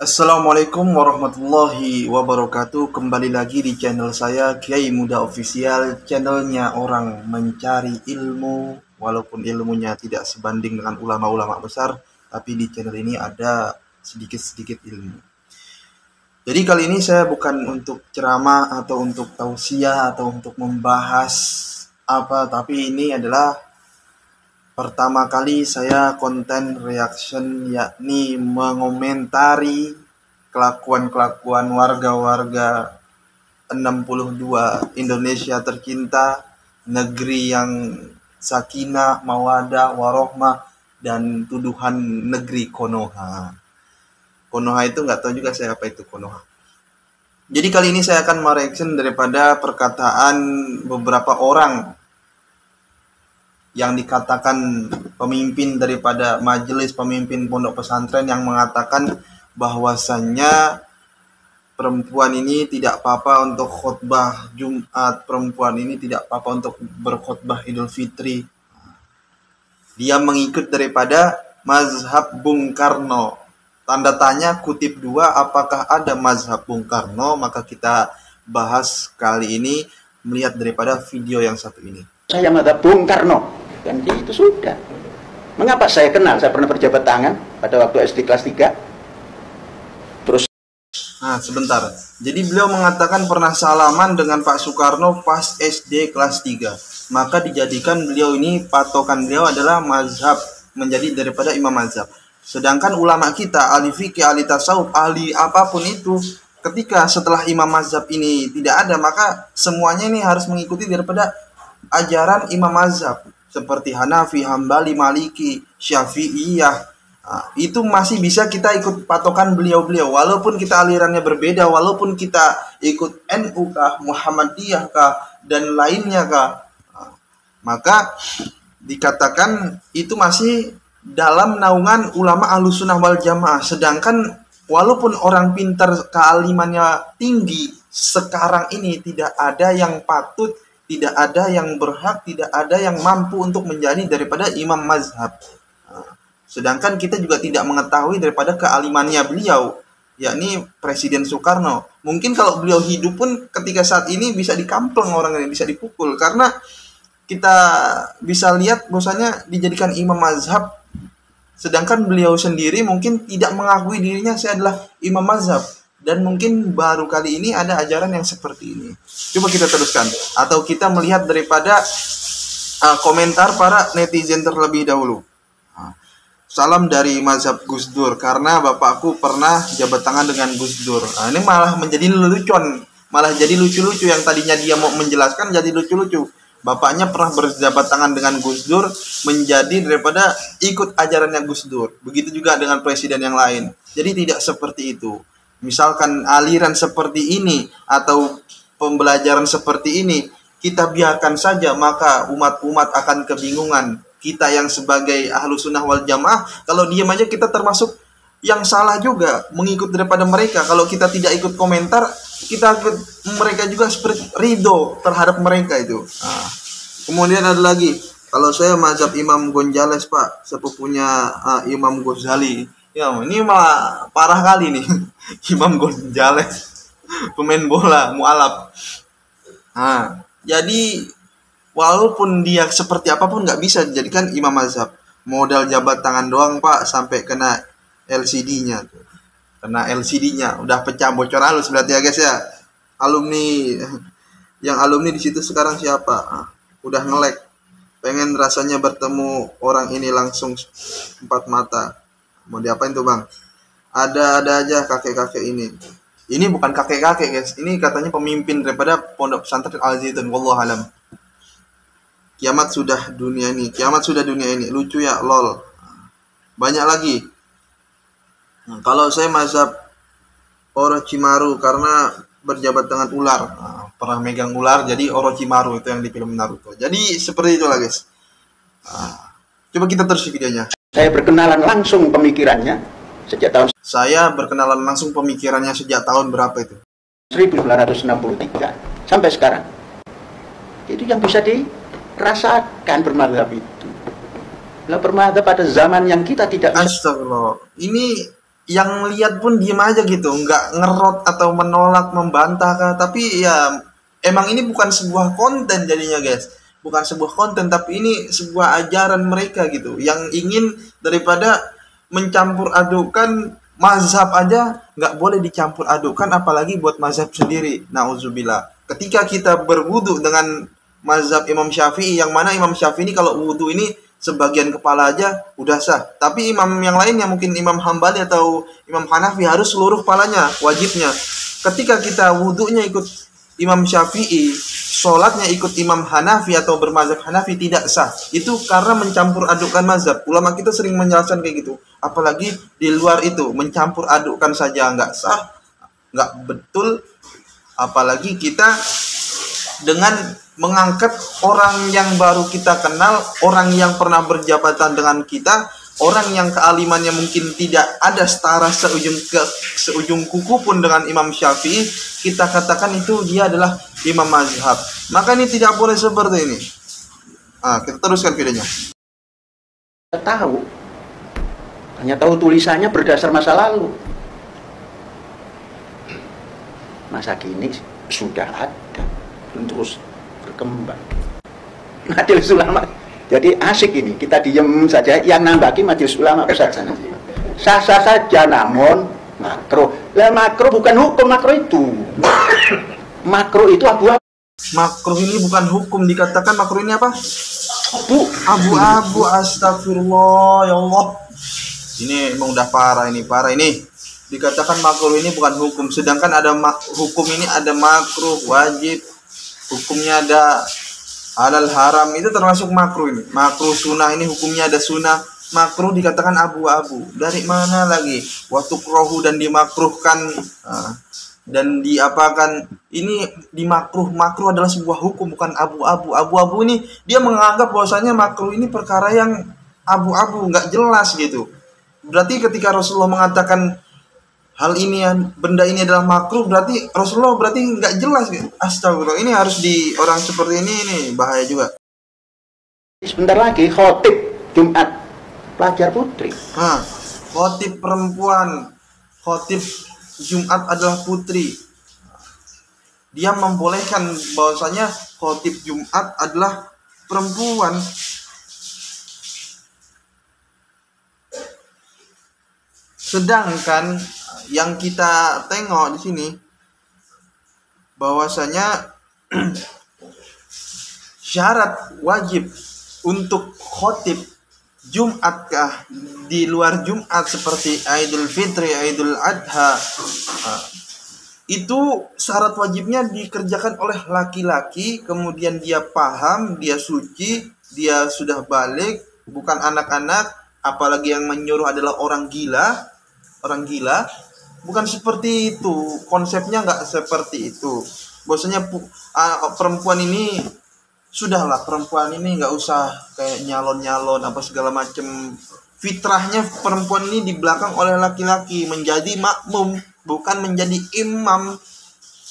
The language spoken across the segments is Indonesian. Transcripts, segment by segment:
Assalamualaikum warahmatullahi wabarakatuh. Kembali lagi di channel saya Kiai Muda Official, channelnya orang mencari ilmu walaupun ilmunya tidak sebanding dengan ulama-ulama besar, tapi di channel ini ada sedikit-sedikit ilmu. Jadi kali ini saya bukan untuk ceramah atau untuk tausiah atau untuk membahas apa, tapi ini adalah pertama kali saya konten reaction, yakni mengomentari kelakuan-kelakuan warga-warga 62 Indonesia tercinta, negeri yang sakinah, mawadah, warohmah, dan tuduhan negeri Konoha. Konoha itu nggak tahu juga saya apa itu Konoha. Jadi kali ini saya akan mereaction daripada perkataan beberapa orang yang dikatakan pemimpin daripada majelis pemimpin pondok pesantren yang mengatakan bahwasannya perempuan ini tidak apa-apa untuk khutbah Jumat, perempuan ini tidak apa-apa untuk berkhutbah Idul Fitri. Dia mengikut daripada mazhab Bung Karno. Tanda tanya kutip 2, apakah ada mazhab Bung Karno? Maka kita bahas kali ini melihat daripada video yang satu ini. Saya mazhab Bung Karno, kan itu sudah. Mengapa saya kenal? Saya pernah berjabat tangan pada waktu SD kelas 3. Terus Sebentar. Jadi beliau mengatakan pernah salaman dengan Pak Soekarno pas SD kelas 3. Maka dijadikan beliau ini, patokan beliau adalah mazhab, menjadi daripada imam mazhab. Sedangkan ulama kita, ahli fikih, ahli tasawuf, ahli apapun itu, ketika setelah imam mazhab ini tidak ada, maka semuanya ini harus mengikuti daripada ajaran imam mazhab. Seperti Hanafi, Hambali, Maliki, Syafi'iyah. Itu masih bisa kita ikut patokan beliau-beliau. Walaupun kita alirannya berbeda, walaupun kita ikut NU kah, Muhammadiyah kah, dan lainnya kah, maka dikatakan itu masih dalam naungan ulama Ahlussunnah wal Jamaah. Sedangkan walaupun orang pintar kealimannya tinggi, sekarang ini tidak ada yang patut, tidak ada yang berhak, tidak ada yang mampu untuk menjadi daripada imam mazhab. Sedangkan kita juga tidak mengetahui daripada kealimannya beliau, yakni Presiden Soekarno. Mungkin kalau beliau hidup pun ketika saat ini bisa dikampleng orang ini, bisa dipukul. Karena kita bisa lihat bahwasanya dijadikan imam mazhab, sedangkan beliau sendiri mungkin tidak mengakui dirinya saya adalah imam mazhab. Dan mungkin baru kali ini ada ajaran yang seperti ini. Coba kita teruskan. Atau kita melihat daripada komentar para netizen terlebih dahulu. Salam dari mazhab Gus Dur, karena bapakku pernah jabat tangan dengan Gus Dur. Ini malah menjadi lelucon, malah jadi lucu-lucu. Yang tadinya dia mau menjelaskan jadi lucu-lucu. Bapaknya pernah berjabat tangan dengan Gus Dur, menjadi daripada ikut ajarannya Gus Dur. Begitu juga dengan presiden yang lain. Jadi tidak seperti itu. Misalkan aliran seperti ini atau pembelajaran seperti ini kita biarkan saja, maka umat-umat akan kebingungan. Kita yang sebagai Ahlussunnah wal Jamaah, kalau diam aja kita termasuk yang salah juga, mengikut daripada mereka. Kalau kita tidak ikut komentar, kita ikut mereka juga, seperti ridho terhadap mereka itu. Kemudian ada lagi, kalau saya mazhab Imam Gonjales Pak, sepupunya Imam Ghazali. Ya, ini malah parah kali nih. Imam Gonjales, pemain bola, mualaf. Jadi walaupun dia seperti apapun nggak bisa dijadikan imam mazhab. Modal jabat tangan doang Pak, sampai kena LCD-nya tuh. Kena LCD-nya, udah pecah, bocor halus berarti ya guys ya. Alumni di situ sekarang siapa? Udah nge-lag. Pengen rasanya bertemu orang ini langsung empat mata. Mau diapain tuh Bang? Ada aja kakek-kakek ini. Ini bukan kakek-kakek guys. Ini katanya pemimpin daripada pondok pesantren Al-Zaitun. Wallahu alam. Kiamat sudah dunia ini. Kiamat sudah dunia ini. Lucu ya, lol. Banyak lagi. Kalau saya mazhab Orochimaru karena berjabat dengan ular. Pernah megang ular, jadi Orochimaru itu yang di film Naruto. Jadi seperti itulah guys. Coba kita terus videonya. saya berkenalan langsung pemikirannya sejak tahun Saya berkenalan langsung pemikirannya sejak tahun berapa itu? 1963 sampai sekarang. Itu yang bisa dirasakan bermadhab itu. Lah bermadhab pada zaman yang kita tidak bisa. Astagfirullah. Ini yang lihat pun diem aja gitu, nggak ngerot atau menolak, membantah kah. Tapi ya emang ini bukan sebuah konten jadinya guys, bukan sebuah konten, tapi ini sebuah ajaran mereka gitu, yang ingin daripada mencampur adukan mazhab aja nggak boleh dicampur adukan, apalagi buat mazhab sendiri. Nauzubillah. Ketika kita berwudu dengan mazhab Imam Syafi'i, yang mana Imam Syafi'i ini kalau wudu ini sebagian kepala aja udah sah. Tapi imam yang lainnya mungkin Imam Hambali atau Imam Hanafi harus seluruh kepalanya, wajibnya. Ketika kita wudhunya ikut Imam Syafi'i, sholatnya ikut Imam Hanafi atau bermazhab Hanafi, tidak sah. Itu karena mencampur adukkan mazhab. Ulama kita sering menjelaskan kayak gitu. Apalagi di luar itu, mencampur adukkan saja nggak sah, nggak betul. Apalagi kita dengan mengangkat orang yang baru kita kenal, orang yang pernah berjabatan dengan kita, orang yang kealimannya mungkin tidak ada setara seujung kuku pun dengan Imam Syafi'i, kita katakan itu dia adalah imam mazhab. Maka ini tidak boleh seperti ini. Kita teruskan videonya. Hanya tahu tulisannya berdasar masa lalu. Masa kini sudah ada, terus berkembang. Majelis ulama. Jadi asik ini, kita diem saja, yang nambaki majelis ulama saja. Sah-sah saja, namun makro. Lah makro bukan hukum, makro itu. Makro itu abu-abu. Makro ini bukan hukum, dikatakan makro ini apa? Abu-abu. Astagfirullah, ya Allah. Ini emang udah parah ini. Dikatakan makruh ini bukan hukum, sedangkan ada hukum ini ada makruh, wajib, hukumnya ada halal, haram, itu termasuk makruh ini. Makruh, sunnah, ini hukumnya ada sunnah. Makruh dikatakan abu-abu. Dari mana lagi? Waktu krohu dan dimakruhkan dan diapakan, ini dimakruh. Makruh adalah sebuah hukum, bukan abu-abu. Abu-abu ini dia menganggap bahwasanya makruh ini perkara yang abu-abu, nggak jelas gitu. Berarti ketika Rasulullah mengatakan hal ini, benda ini adalah makruh, berarti Rasulullah berarti nggak jelas gitu. Astagfirullah, ini harus di orang seperti ini bahaya juga. Sebentar lagi khotib Jumat pelajar putri. Khotib perempuan, khotib Jumat adalah putri. Dia membolehkan bahwasanya khotib Jumat adalah perempuan. Sedangkan yang kita tengok di sini bahwasanya syarat wajib untuk khotib Jumat kah di luar Jumat seperti Idul Fitri, Idul Adha, itu syarat wajibnya dikerjakan oleh laki-laki, kemudian dia paham, dia suci, dia sudah balik, bukan anak-anak, apalagi yang menyuruh adalah orang gila, bukan seperti itu. Konsepnya nggak seperti itu. Bahwasanya perempuan ini sudahlah, perempuan ini nggak usah kayak nyalon apa segala macam. Fitrahnya perempuan ini di belakang oleh laki-laki, menjadi makmum, bukan menjadi imam.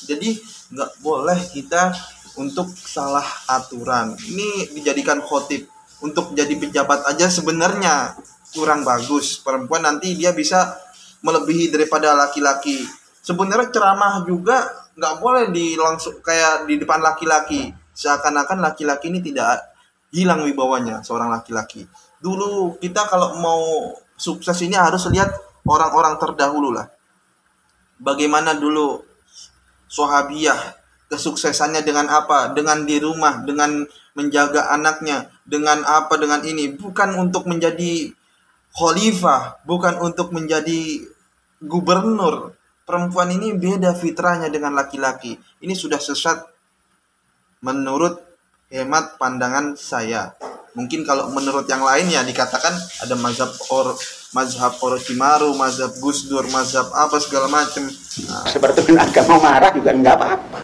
Jadi nggak boleh kita untuk salah aturan. Ini dijadikan khotib untuk jadi pejabat aja sebenarnya kurang bagus. Perempuan nanti dia bisa melebihi daripada laki-laki. Sebenarnya ceramah juga nggak boleh langsung kayak di depan laki-laki, seakan-akan laki-laki ini tidak hilang wibawanya seorang laki-laki. Dulu kita kalau mau sukses ini harus lihat orang-orang terdahulu lah. Bagaimana dulu Sahabiyah kesuksesannya, dengan apa? Dengan di rumah, dengan menjaga anaknya, dengan apa? Dengan ini, bukan untuk menjadi khalifah, bukan untuk menjadi gubernur. Perempuan ini beda fitrahnya dengan laki-laki. Ini sudah sesat menurut hemat pandangan saya. Mungkin kalau menurut yang lain ya dikatakan ada mazhab Orochimaru, mazhab Gus Dur, mazhab apa segala macam. Seperti agama marah juga enggak apa-apa.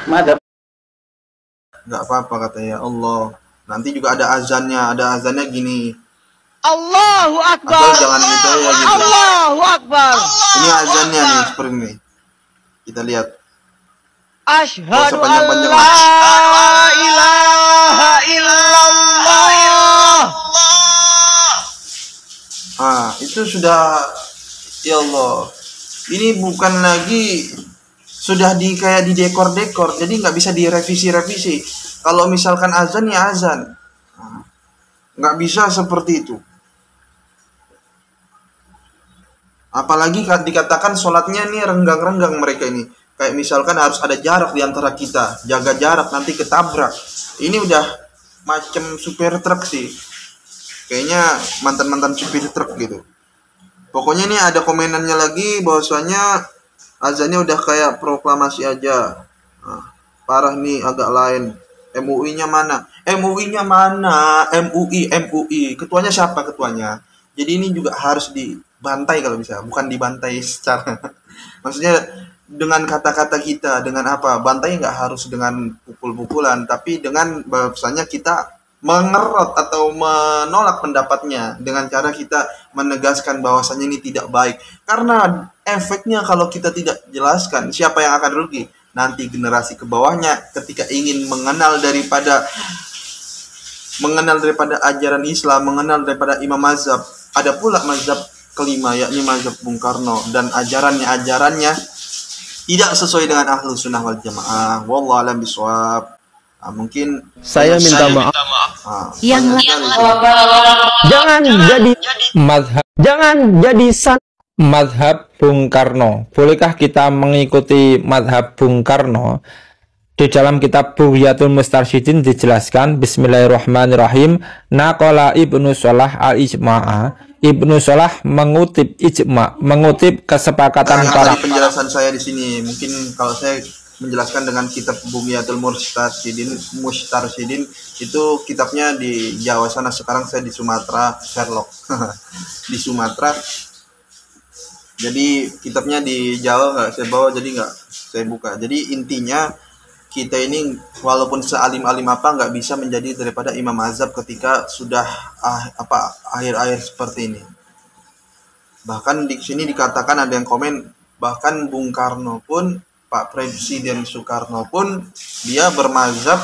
Mazhab enggak apa-apa katanya Allah. Nanti juga ada azannya gini. Allahu Akbar. Atau jangan gitu ya gitu. Allahu Akbar. Ini azannya nih seperti ini. Kita lihat. Asyhadu an la ilaha illallah. Itu sudah Ya Allah, ini bukan lagi sudah kayak di dekor-dekor, jadi nggak bisa direvisi-revisi. Kalau misalkan azan ya azan, nggak bisa seperti itu. Apalagi dikatakan sholatnya nih renggang-renggang mereka ini. Kayak misalkan harus ada jarak di antara kita, jaga jarak nanti ketabrak. Ini udah macam supir truk sih. Kayaknya mantan-mantan supir truk gitu. Pokoknya nih ada komenannya lagi bahwasanya azannya udah kayak proklamasi aja. Nah, parah nih agak lain. MUI-nya mana? MUI-nya mana? MUI. Ketuanya siapa ketuanya? Jadi ini juga harus dibantai kalau bisa, bukan dibantai secara maksudnya dengan kata-kata kita, dengan apa? Bantai nggak harus dengan pukul-pukulan, tapi dengan bahwasanya kita mengerot atau menolak pendapatnya dengan cara kita menegaskan bahwasanya ini tidak baik. Karena efeknya kalau kita tidak jelaskan, siapa yang akan rugi? Nanti generasi ke bawahnya ketika ingin mengenal daripada ajaran Islam, mengenal daripada imam mazhab. Ada pula mazhab kelima yakni mazhab Bung Karno, dan ajarannya tidak sesuai dengan Ahlus Sunnah wal Jamaah. Wallahu a'lam bishawab. Mungkin saya minta maaf. Jangan jadi madhab Bung Karno. Bolehkah kita mengikuti madhab Bung Karno? Di dalam kitab Bughyatul Mustarsyidin dijelaskan, Bismillahirrahmanirrahim, naqala Ibnu Shalah al-ijma'a. Ibnu Shalah mengutip ijma', mengutip kesepakatan para penjelasan saya di sini. Mungkin kalau saya menjelaskan dengan kitab Bughyatul Mustarsyidin itu kitabnya di Jawa sana, sekarang saya di Sumatera, Sherlock. Di Sumatera. Jadi kitabnya di Jawa nggak saya bawa, jadi nggak saya buka. Jadi intinya kita ini walaupun sealim-alim apa nggak bisa menjadi daripada imam mazhab ketika sudah akhir-akhir seperti ini. Bahkan di sini dikatakan, ada yang komen, bahkan Bung Karno pun, Pak Presiden Soekarno pun dia bermazhab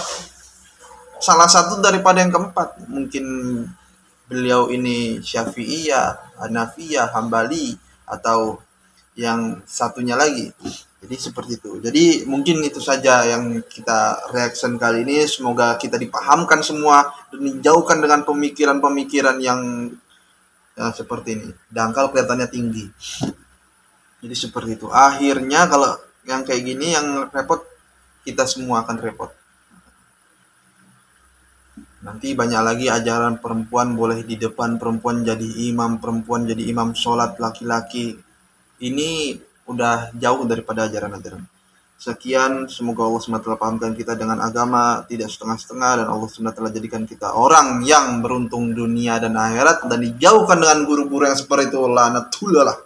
salah satu daripada yang keempat. Mungkin beliau ini Syafi'iyah, Hanafiyah, Hambali, atau yang satunya lagi. Jadi seperti itu. Jadi mungkin itu saja yang kita reaction kali ini. Semoga kita dipahamkan semua dan dijauhkan dengan pemikiran-pemikiran yang seperti ini. Dangkal kelihatannya tinggi. Jadi seperti itu. Akhirnya kalau yang kayak gini yang repot, kita semua akan repot. Nanti banyak lagi ajaran perempuan boleh di depan, perempuan jadi imam, perempuan jadi imam sholat, laki-laki. Ini udah jauh daripada ajaran-ajaran. Sekian, semoga Allah SWT pahamkan kita dengan agama, tidak setengah-setengah, dan Allah SWT jadikan kita orang yang beruntung dunia dan akhirat, dan dijauhkan dengan guru-guru yang seperti itu. Lanatullah.